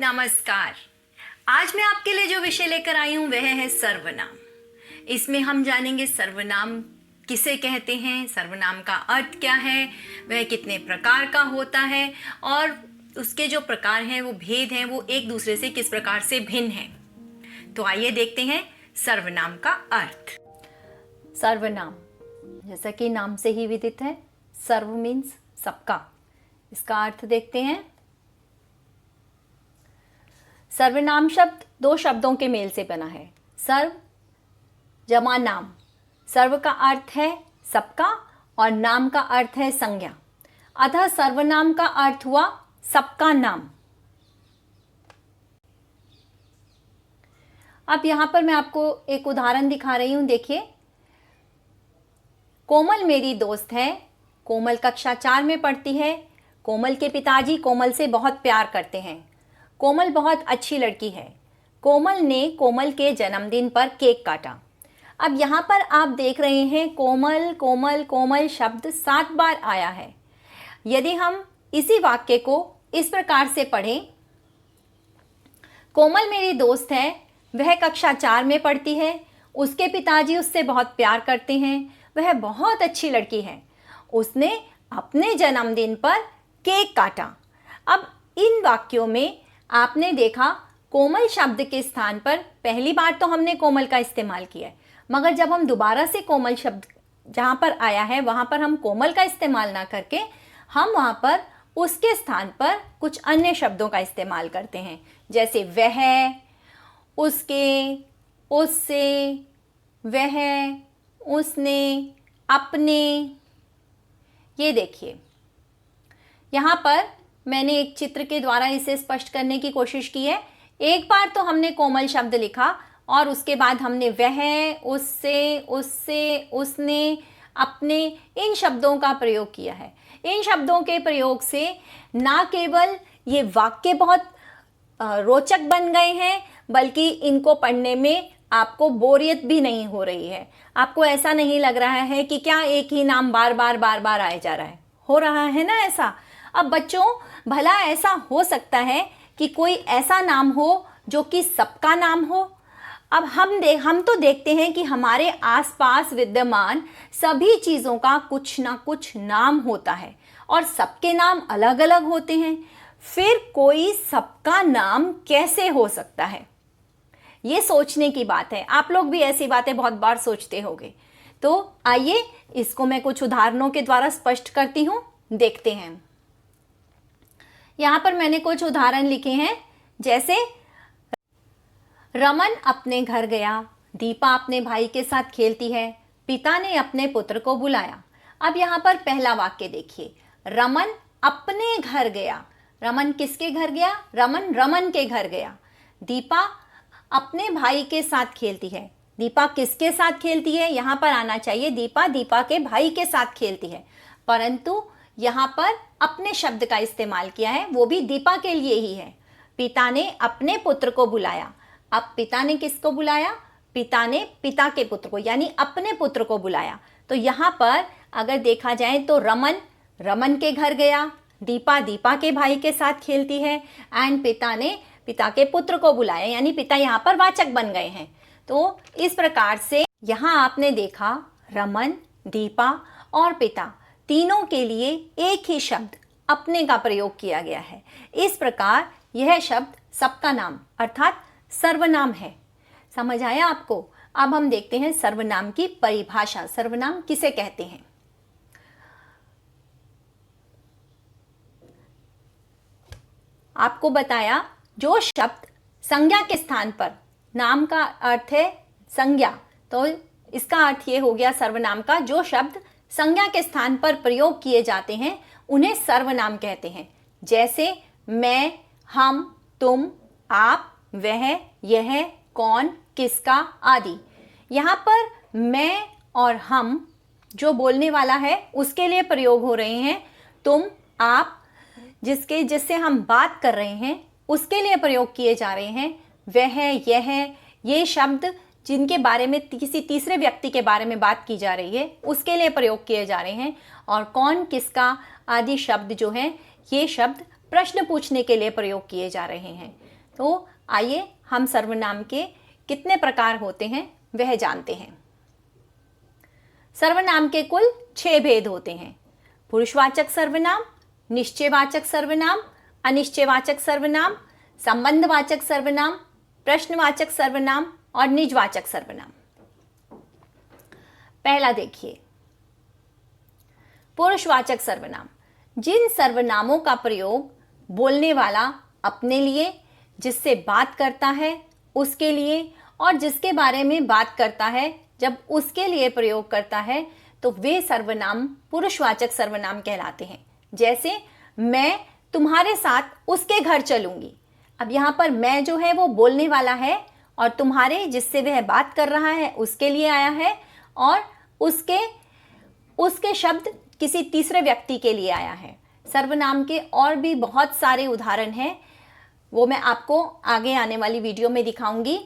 नमस्कार। आज मैं आपके लिए जो विषय लेकर आई हूँ वह है सर्वनाम। इसमें हम जानेंगे सर्वनाम किसे कहते हैं, सर्वनाम का अर्थ क्या है, वह कितने प्रकार का होता है और उसके जो प्रकार हैं वो भेद हैं वो एक दूसरे से किस प्रकार से भिन्न हैं। तो आइए देखते हैं सर्वनाम का अर्थ। सर्वनाम जैसा कि नाम से ही विदित है, सर्व मीन्स सबका। इसका अर्थ देखते हैं। सर्वनाम शब्द दो शब्दों के मेल से बना है, सर्व जमा नाम। सर्व का अर्थ है सबका और नाम का अर्थ है संज्ञा, अतः सर्वनाम का अर्थ हुआ सबका नाम। अब यहां पर मैं आपको एक उदाहरण दिखा रही हूं, देखिए। कोमल मेरी दोस्त है। कोमल कक्षा 4 में पढ़ती है। कोमल के पिताजी कोमल से बहुत प्यार करते हैं। कोमल बहुत अच्छी लड़की है। कोमल ने कोमल के जन्मदिन पर केक काटा। अब यहाँ पर आप देख रहे हैं कोमल कोमल कोमल शब्द 7 बार आया है। यदि हम इसी वाक्य को इस प्रकार से पढ़ें, कोमल मेरी दोस्त है, वह कक्षा 4 में पढ़ती है, उसके पिताजी उससे बहुत प्यार करते हैं, वह बहुत अच्छी लड़की है, उसने अपने जन्मदिन पर केक काटा। अब इन वाक्यों में आपने देखा कोमल शब्द के स्थान पर पहली बार तो हमने कोमल का इस्तेमाल किया है, मगर जब हम दोबारा से कोमल शब्द जहाँ पर आया है वहाँ पर हम कोमल का इस्तेमाल ना करके हम वहाँ पर उसके स्थान पर कुछ अन्य शब्दों का इस्तेमाल करते हैं, जैसे वह, उसके, उससे, वह, उसने, अपने। ये देखिए, यहाँ पर मैंने एक चित्र के द्वारा इसे स्पष्ट करने की कोशिश की है। एक बार तो हमने कोमल शब्द लिखा और उसके बाद हमने वह, उससे, उससे, उसने, अपने इन शब्दों का प्रयोग किया है। इन शब्दों के प्रयोग से ना केवल ये वाक्य बहुत रोचक बन गए हैं, बल्कि इनको पढ़ने में आपको बोरियत भी नहीं हो रही है। आपको ऐसा नहीं लग रहा है कि क्या एक ही नाम बार बार आया जा रहा है। हो रहा है ना ऐसा। अब बच्चों, भला ऐसा हो सकता है कि कोई ऐसा नाम हो जो कि सबका नाम हो। अब हम तो देखते हैं कि हमारे आसपास विद्यमान सभी चीज़ों का कुछ ना कुछ नाम होता है और सबके नाम अलग अलग होते हैं। फिर कोई सबका नाम कैसे हो सकता है, ये सोचने की बात है। आप लोग भी ऐसी बातें बहुत बार सोचते होंगे। तो आइए इसको मैं कुछ उदाहरणों के द्वारा स्पष्ट करती हूँ, देखते हैं। यहाँ पर मैंने कुछ उदाहरण लिखे हैं, जैसे रमन अपने घर गया, दीपा अपने भाई के साथ खेलती है, पिता ने अपने पुत्र को बुलाया। अब यहाँ पर पहला वाक्य देखिए, रमन अपने घर गया। रमन किसके घर गया? रमन के घर गया। दीपा अपने भाई के साथ खेलती है। दीपा किसके साथ खेलती है? यहाँ पर आना चाहिए दीपा के भाई के साथ खेलती है, परंतु यहाँ पर अपने शब्द का इस्तेमाल किया है, वो भी दीपा के लिए ही है। पिता ने अपने पुत्र को बुलाया। अब पिता ने किसको बुलाया? पिता ने पिता के पुत्र को, यानी अपने पुत्र को बुलाया। तो यहाँ पर अगर देखा जाए तो रमन के घर गया, दीपा के भाई के साथ खेलती है, एंड पिता ने पिता के पुत्र को बुलाया, यानी पिता यहाँ पर वाचक बन गए हैं। तो इस प्रकार से यहाँ आपने देखा रमन, दीपा और पिता तीनों के लिए एक ही शब्द अपने का प्रयोग किया गया है। इस प्रकार यह शब्द सबका नाम अर्थात सर्वनाम है। समझ आया आपको? अब हम देखते हैं सर्वनाम की परिभाषा। सर्वनाम किसे कहते हैं? आपको बताया जो शब्द संज्ञा के स्थान पर, नाम का अर्थ है संज्ञा, तो इसका अर्थ ये हो गया सर्वनाम का, जो शब्द संज्ञा के स्थान पर प्रयोग किए जाते हैं उन्हें सर्वनाम कहते हैं। जैसे मैं, हम, तुम, आप, वह, यह, कौन, किसका आदि। यहाँ पर मैं और हम जो बोलने वाला है उसके लिए प्रयोग हो रहे हैं। तुम, आप जिससे हम बात कर रहे हैं उसके लिए प्रयोग किए जा रहे हैं। वह, यह, ये शब्द जिनके बारे में किसी तीसरे व्यक्ति के बारे में बात की जा रही है उसके लिए प्रयोग किए जा रहे हैं। और कौन, किसका आदि शब्द जो हैं ये शब्द प्रश्न पूछने के लिए प्रयोग किए जा रहे हैं। तो आइए हम सर्वनाम के कितने प्रकार होते हैं वह जानते हैं। सर्वनाम के कुल 6 भेद होते हैं। पुरुषवाचक सर्वनाम, निश्चयवाचक सर्वनाम, अनिश्चयवाचक सर्वनाम, संबंधवाचक सर्वनाम, प्रश्नवाचक सर्वनाम और निजवाचक सर्वनाम। पहला देखिए, पुरुषवाचक सर्वनाम। जिन सर्वनामों का प्रयोग बोलने वाला अपने लिए, जिससे बात करता है उसके लिए और जिसके बारे में बात करता है जब उसके लिए प्रयोग करता है, तो वे सर्वनाम पुरुषवाचक सर्वनाम कहलाते हैं। जैसे मैं तुम्हारे साथ उसके घर चलूंगी। अब यहाँ पर मैं जो है वो बोलने वाला है और तुम्हारे, जिससे वह बात कर रहा है, उसके लिए आया है, और उसके शब्द किसी तीसरे व्यक्ति के लिए आया है। सर्वनाम के और भी बहुत सारे उदाहरण हैं, वो मैं आपको आगे आने वाली वीडियो में दिखाऊंगी।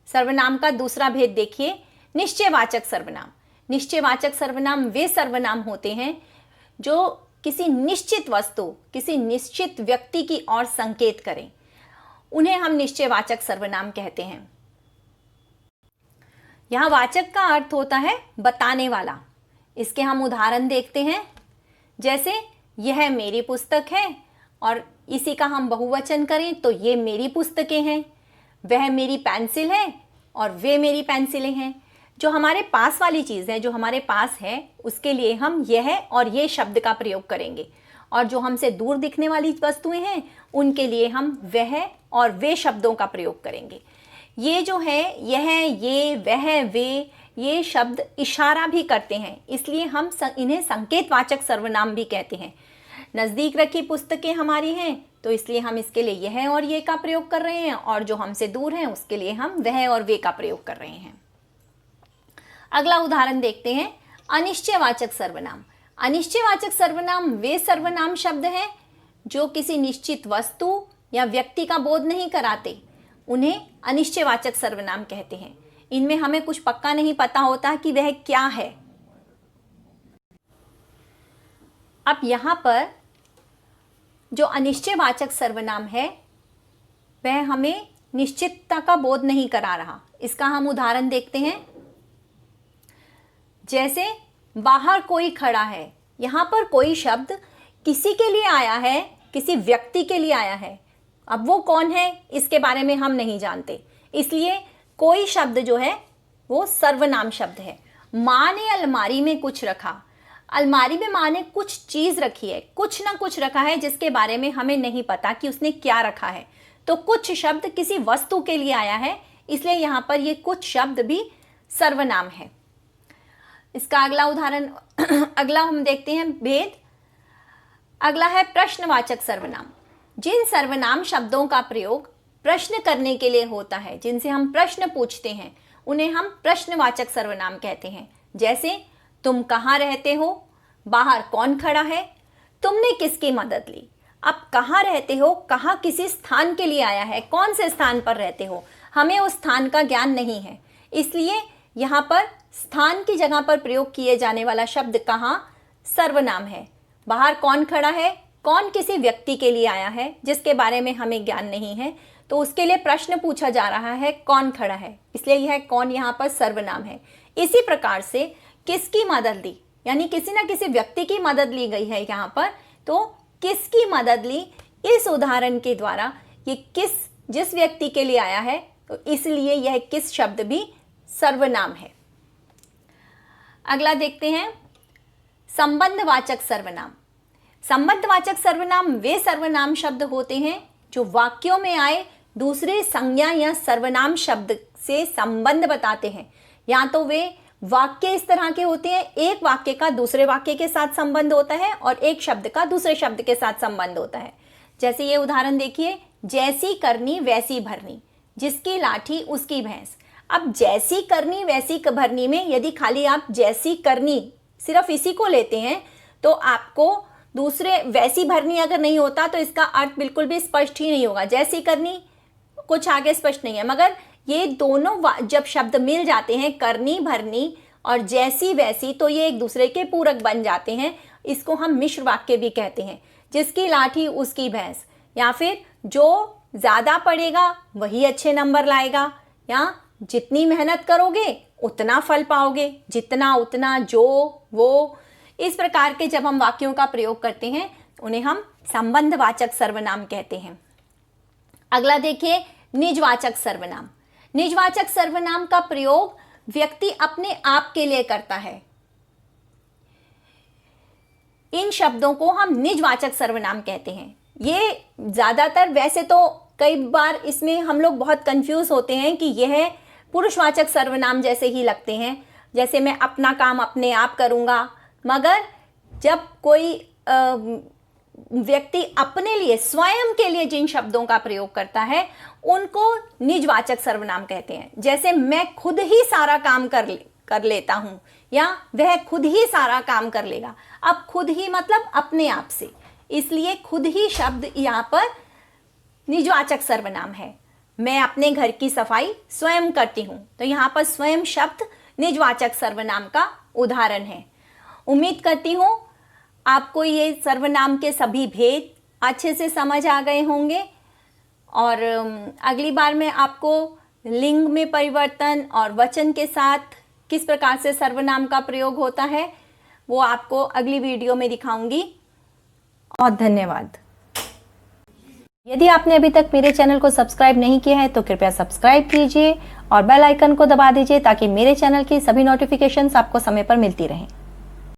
सर्वनाम का दूसरा भेद देखिए, निश्चयवाचक सर्वनाम। निश्चयवाचक सर्वनाम वे सर्वनाम होते हैं जो किसी निश्चित वस्तु, किसी निश्चित व्यक्ति की ओर संकेत करें। उन्हें हम निश्चयवाचक सर्वनाम कहते हैं। यहाँ वाचक का अर्थ होता है बताने वाला। इसके हम उदाहरण देखते हैं। जैसे यह मेरी पुस्तक है, और इसी का हम बहुवचन करें तो ये मेरी पुस्तकें हैं। वह मेरी पेंसिल है और वे मेरी पेंसिलें हैं। जो हमारे पास वाली चीज़ है, जो हमारे पास है, उसके लिए हम यह और ये शब्द का प्रयोग करेंगे, और जो हमसे दूर दिखने वाली वस्तुएं हैं उनके लिए हम वह और वे शब्दों का प्रयोग करेंगे। ये जो है, यह, ये, वह, वे, ये शब्द इशारा भी करते हैं, इसलिए हम इन्हें संकेतवाचक सर्वनाम भी कहते हैं। नज़दीक रखी पुस्तकें हमारी हैं तो इसलिए हम इसके लिए यह और ये का प्रयोग कर रहे हैं, और जो हमसे दूर हैं उसके लिए हम वह और वे का प्रयोग कर रहे हैं। अगला उदाहरण देखते हैं, अनिश्चयवाचक सर्वनाम। अनिश्चयवाचक सर्वनाम वे सर्वनाम शब्द हैं जो किसी निश्चित वस्तु या व्यक्ति का बोध नहीं कराते। उन्हें अनिश्चयवाचक सर्वनाम कहते हैं। इनमें हमें कुछ पक्का नहीं पता होता कि वह क्या है। अब यहाँ पर जो अनिश्चयवाचक सर्वनाम है वह हमें निश्चितता का बोध नहीं करा रहा। इसका हम उदाहरण देखते हैं। जैसे बाहर कोई खड़ा है, यहाँ पर कोई शब्द किसी के लिए आया है, किसी व्यक्ति के लिए आया है। अब वो कौन है इसके बारे में हम नहीं जानते, इसलिए कोई शब्द जो है वो सर्वनाम शब्द है। माँ ने अलमारी में कुछ रखा। अलमारी में माँ ने कुछ चीज़ रखी है, कुछ ना कुछ रखा है जिसके बारे में हमें नहीं पता कि उसने क्या रखा है। तो कुछ शब्द किसी वस्तु के लिए आया है, इसलिए यहाँ पर ये कुछ शब्द भी सर्वनाम है। इसका अगला उदाहरण अगला हम देखते हैं भेद। अगला है प्रश्नवाचक सर्वनाम। जिन सर्वनाम शब्दों का प्रयोग प्रश्न करने के लिए होता है, जिनसे हम प्रश्न पूछते हैं, उन्हें हम प्रश्नवाचक सर्वनाम कहते हैं। जैसे तुम कहाँ रहते हो, बाहर कौन खड़ा है, तुमने किसकी मदद ली। अब कहाँ रहते हो, कहाँ किसी स्थान के लिए आया है, कौन से स्थान पर रहते हो, हमें उस स्थान का ज्ञान नहीं है, इसलिए यहाँ पर स्थान की जगह पर प्रयोग किए जाने वाला शब्द कहाँ सर्वनाम है। बाहर कौन खड़ा है, कौन किसी व्यक्ति के लिए आया है जिसके बारे में हमें ज्ञान नहीं है, तो उसके लिए प्रश्न पूछा जा रहा है कौन खड़ा है, इसलिए यह कौन यहाँ पर सर्वनाम है। इसी प्रकार से किसकी मदद ली, यानी किसी न किसी व्यक्ति की मदद ली गई है यहाँ पर, तो किसकी मदद ली, इस उदाहरण के द्वारा ये जिस व्यक्ति के लिए आया है, तो इसलिए यह किस शब्द भी सर्वनाम है। अगला देखते हैं संबंधवाचक सर्वनाम। संबंधवाचक सर्वनाम वे सर्वनाम शब्द होते हैं जो वाक्यों में आए दूसरे संज्ञा या सर्वनाम शब्द से संबंध बताते हैं। या तो वे वाक्य इस तरह के होते हैं, एक वाक्य का दूसरे वाक्य के साथ संबंध होता है और एक शब्द का दूसरे शब्द के साथ संबंध होता है। जैसे ये उदाहरण देखिए, जैसी करनी वैसी भरनी, जिसकी लाठी उसकी भैंस। अब जैसी करनी वैसी भरनी में यदि खाली आप जैसी करनी सिर्फ इसी को लेते हैं तो आपको दूसरे वैसी भरनी अगर नहीं होता तो इसका अर्थ बिल्कुल भी स्पष्ट ही नहीं होगा। जैसी करनी कुछ आगे स्पष्ट नहीं है, मगर ये दोनों जब शब्द मिल जाते हैं, करनी भरनी और जैसी वैसी, तो ये एक दूसरे के पूरक बन जाते हैं। इसको हम मिश्र वाक्य भी कहते हैं। जिसकी लाठी उसकी भैंस, या फिर जो ज़्यादा पढ़ेगा वही अच्छे नंबर लाएगा, या जितनी मेहनत करोगे उतना फल पाओगे, जितना उतना जो वो। इस प्रकार के जब हम वाक्यों का प्रयोग करते हैं उन्हें हम संबंधवाचक सर्वनाम कहते हैं। अगला देखिए, निजवाचक सर्वनाम। निजवाचक सर्वनाम का प्रयोग व्यक्ति अपने आप के लिए करता है। इन शब्दों को हम निजवाचक सर्वनाम कहते हैं। ये ज़्यादातर, वैसे तो कई बार इसमें हम लोग बहुत कंफ्यूज होते हैं कि यह पुरुषवाचक सर्वनाम जैसे ही लगते हैं, जैसे मैं अपना काम अपने आप करूँगा, मगर जब कोई व्यक्ति अपने लिए, स्वयं के लिए जिन शब्दों का प्रयोग करता है उनको निजवाचक सर्वनाम कहते हैं। जैसे मैं खुद ही सारा काम कर लेता हूँ, या वह खुद ही सारा काम कर लेगा। अब खुद ही मतलब अपने आप से, इसलिए खुद ही शब्द यहाँ पर निजवाचक सर्वनाम है। मैं अपने घर की सफाई स्वयं करती हूँ, तो यहाँ पर स्वयं शब्द निजवाचक सर्वनाम का उदाहरण है। उम्मीद करती हूँ आपको ये सर्वनाम के सभी भेद अच्छे से समझ आ गए होंगे, और अगली बार मैं आपको लिंग में परिवर्तन और वचन के साथ किस प्रकार से सर्वनाम का प्रयोग होता है वो आपको अगली वीडियो में दिखाऊंगी। और धन्यवाद। यदि आपने अभी तक मेरे चैनल को सब्सक्राइब नहीं किया है तो कृपया सब्सक्राइब कीजिए और बेल आइकन को दबा दीजिए ताकि मेरे चैनल की सभी नोटिफिकेशंस आपको समय पर मिलती रहें।